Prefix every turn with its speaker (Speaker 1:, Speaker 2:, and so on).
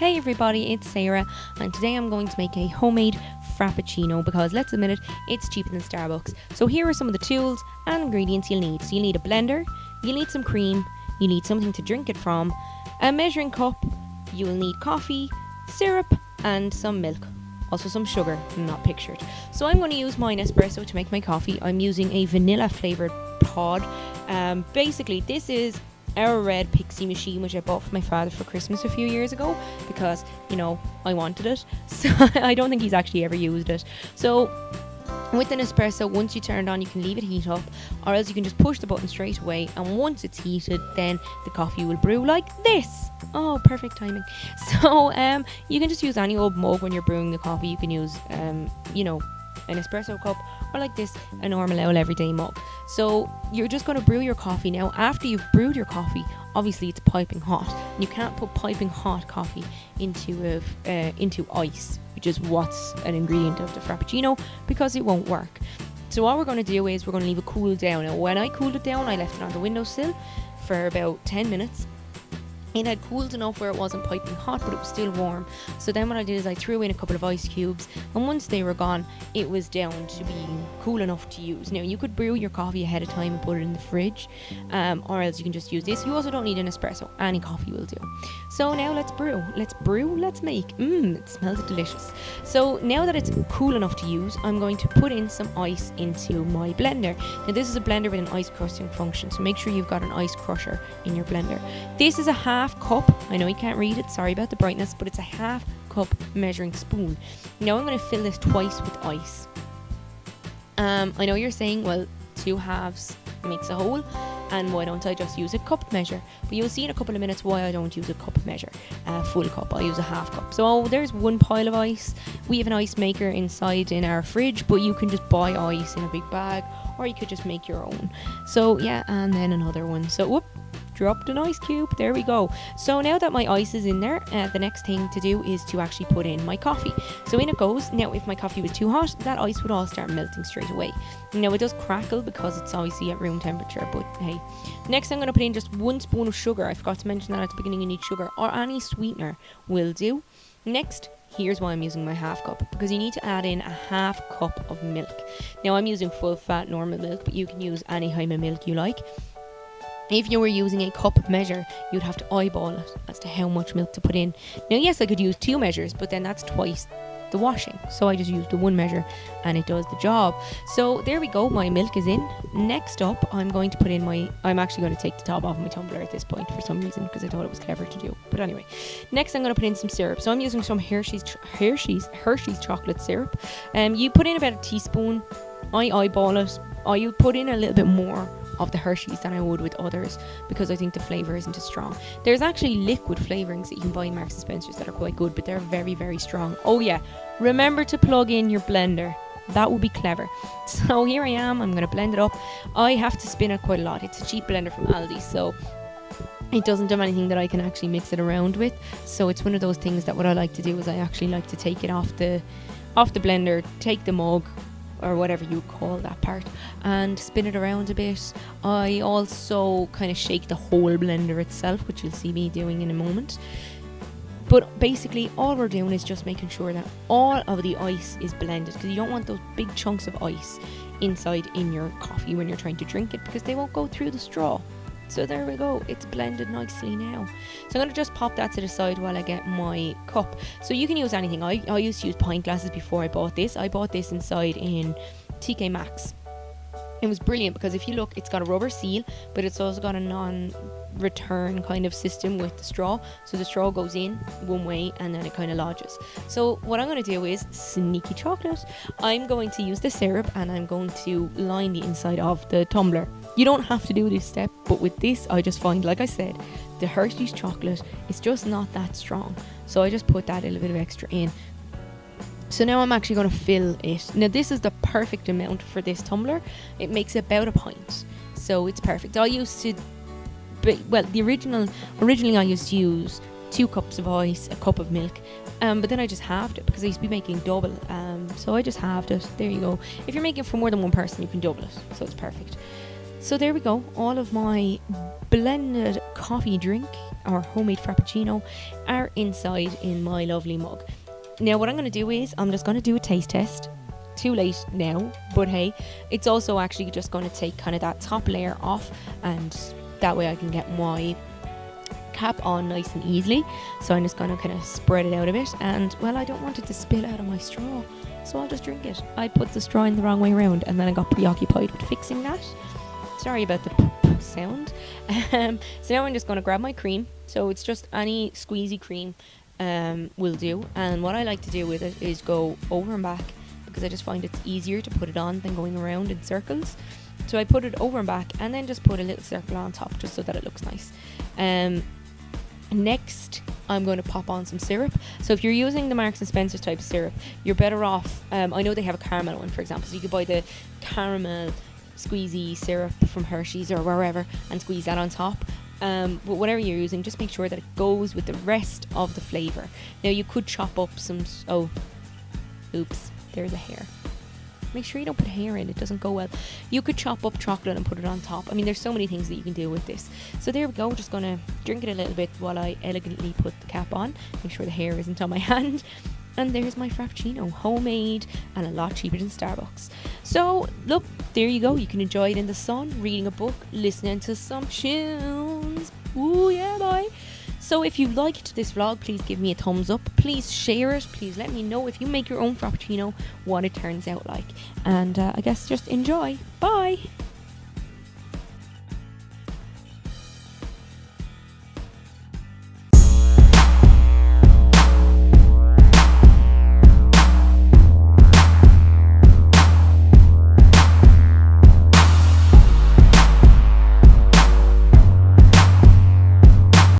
Speaker 1: Hey everybody, it's Sarah, and today I'm going to make a homemade Frappuccino because, let's admit it, it's cheaper than Starbucks. So here are some of the tools and ingredients you'll need. So you'll need a blender, you'll need some cream, you need something to drink it from, a measuring cup, you'll need coffee, syrup, and some milk. Also some sugar, not pictured. So I'm going to use my Nespresso to make my coffee. I'm using a vanilla flavoured pod. Basically, this is our red pixie machine, which I bought for my father for Christmas a few years ago because, I wanted it. So I don't think he's actually ever used it. So with an espresso, once you turn it on, you can leave it heat up, or else you can just push the button straight away, and once it's heated, then the coffee will brew like this. Oh, perfect timing. So you can just use any old mug when you're brewing the coffee. You can use an espresso cup, or like this, a normal old everyday mug. So you're just going to brew your coffee. Now, after you've brewed your coffee, obviously it's piping hot. You can't put piping hot coffee into ice, which is what's an ingredient of the Frappuccino, because it won't work. So what we're going to do is we're going to leave it cool down. Now, when I cooled it down, I left it on the windowsill for about 10 minutes. It had cooled enough where it wasn't piping hot, but it was still warm. So then what I did is I threw in a couple of ice cubes, and once they were gone, it was down to being cool enough to use. Now, you could brew your coffee ahead of time and put it in the fridge, or else you can just use this. You also don't need an espresso. Any coffee will do. So now let's brew. Let's make. It smells delicious. So now that it's cool enough to use, I'm going to put in some ice into my blender. Now, this is a blender with an ice crushing function, so make sure you've got an ice crusher in your blender. This is a half cup. I know you can't read it, sorry about the brightness, but it's a half cup measuring spoon. Now I'm going to fill this twice with ice. I know you're saying, well, 2 halves makes a whole, and why don't I just use a cup measure? But you'll see in a couple of minutes why I don't use a cup measure, a full cup. I use a half cup. So there's one pile of ice. We have an ice maker inside in our fridge, but you can just buy ice in a big bag, or you could just make your own. So yeah, and then another one. So dropped an ice cube. There we go. So now that my ice is in there, the next thing to do is to actually put in my coffee. So in it goes. Now, if my coffee was too hot, that ice would all start melting straight away. Now, it does crackle because it's obviously at room temperature, but hey. Next, I'm going to put in just 1 spoon of sugar. I forgot to mention that at the beginning. You need sugar, or any sweetener will do. Next, here's why I'm using my half cup, because you need to add in a half cup of milk. Now, I'm using full fat normal milk, but you can use any kind of milk you like. If you were using a cup measure, you'd have to eyeball it as to how much milk to put in. Now, yes, I could use 2 measures, but then that's twice the washing. So I just used the 1 measure and it does the job. So there we go, my milk is in. Next up, I'm going to put in I'm actually going to take the top off my tumbler at this point for some reason, because I thought it was clever to do. But anyway, next I'm going to put in some syrup. So I'm using some Hershey's chocolate syrup. You put in about a teaspoon. I eyeball it. I put in a little bit more of the Hershey's than I would with others, because I think the flavour isn't as strong. There's actually liquid flavourings that you can buy in Marks and Spencer's that are quite good, but they're very, very strong. Oh yeah, remember to plug in your blender. That would be clever. So here I am, I'm going to blend it up. I have to spin it quite a lot. It's a cheap blender from Aldi, so it doesn't have anything that I can actually mix it around with. So it's one of those things that what I like to do is I actually like to take it off the blender, take the mug, or whatever you call that part, and spin it around a bit. I also kind of shake the whole blender itself, which you'll see me doing in a moment. But basically all we're doing is just making sure that all of the ice is blended, because you don't want those big chunks of ice inside in your coffee when you're trying to drink it, because they won't go through the straw. So there we go, it's blended nicely now. So I'm going to just pop that to the side while I get my cup. So you can use anything. I used to use pint glasses before I bought this. I bought this inside in TK Maxx. It was brilliant because if you look, it's got a rubber seal, but it's also got a non-return kind of system with the straw. So the straw goes in one way and then it kind of lodges. So what I'm going to do is sneaky chocolate. I'm going to use the syrup and I'm going to line the inside of the tumbler. You don't have to do this step, but with this, I just find, like I said, the Hershey's chocolate is just not that strong. So I just put that a little bit of extra in. So now I'm actually going to fill it. Now this is the perfect amount for this tumbler. It makes about a pint. So it's perfect. Originally I used to use 2 cups of ice, a cup of milk, but then I just halved it because I used to be making double. So I just halved it. There you go. If you're making for more than one person, you can double it. So it's perfect. So there we go. All of my blended coffee drink or homemade Frappuccino are inside in my lovely mug. Now what I'm going to do is I'm just going to do a taste test. Too late now, but hey, it's also actually just going to take kind of that top layer off, and that way I can get my cap on nice and easily. So I'm just going to kind of spread it out a bit, and well, I don't want it to spill out of my straw, so I'll just drink it. I put the straw in the wrong way around, and then I got preoccupied with fixing that. Sorry about the poop sound. So now I'm just going to grab my cream. So it's just any squeezy cream will do, and what I like to do with it is go over and back, because I just find it's easier to put it on than going around in circles. So I put it over and back, and then just put a little circle on top just so that it looks nice. Next, I'm going to pop on some syrup. So if you're using the Marks & Spencer type syrup, you're better off, I know they have a caramel one, for example, so you could buy the caramel squeezy syrup from Hershey's or wherever and squeeze that on top. But whatever you're using, just make sure that it goes with the rest of the flavour. Now you could chop up some, oops, there's a hair. Make sure you don't put hair in, it doesn't go well. You could chop up chocolate and put it on top. I mean, there's so many things that you can do with this. So there we go, just going to drink it a little bit while I elegantly put the cap on. Make sure the hair isn't on my hand. And there's my Frappuccino, homemade and a lot cheaper than Starbucks. So look, there you go. You can enjoy it in the sun, reading a book, listening to some tunes. Ooh yeah, boy. So if you liked this vlog, please give me a thumbs up. Please share it. Please let me know if you make your own Frappuccino, what it turns out like. And I guess just enjoy. Bye.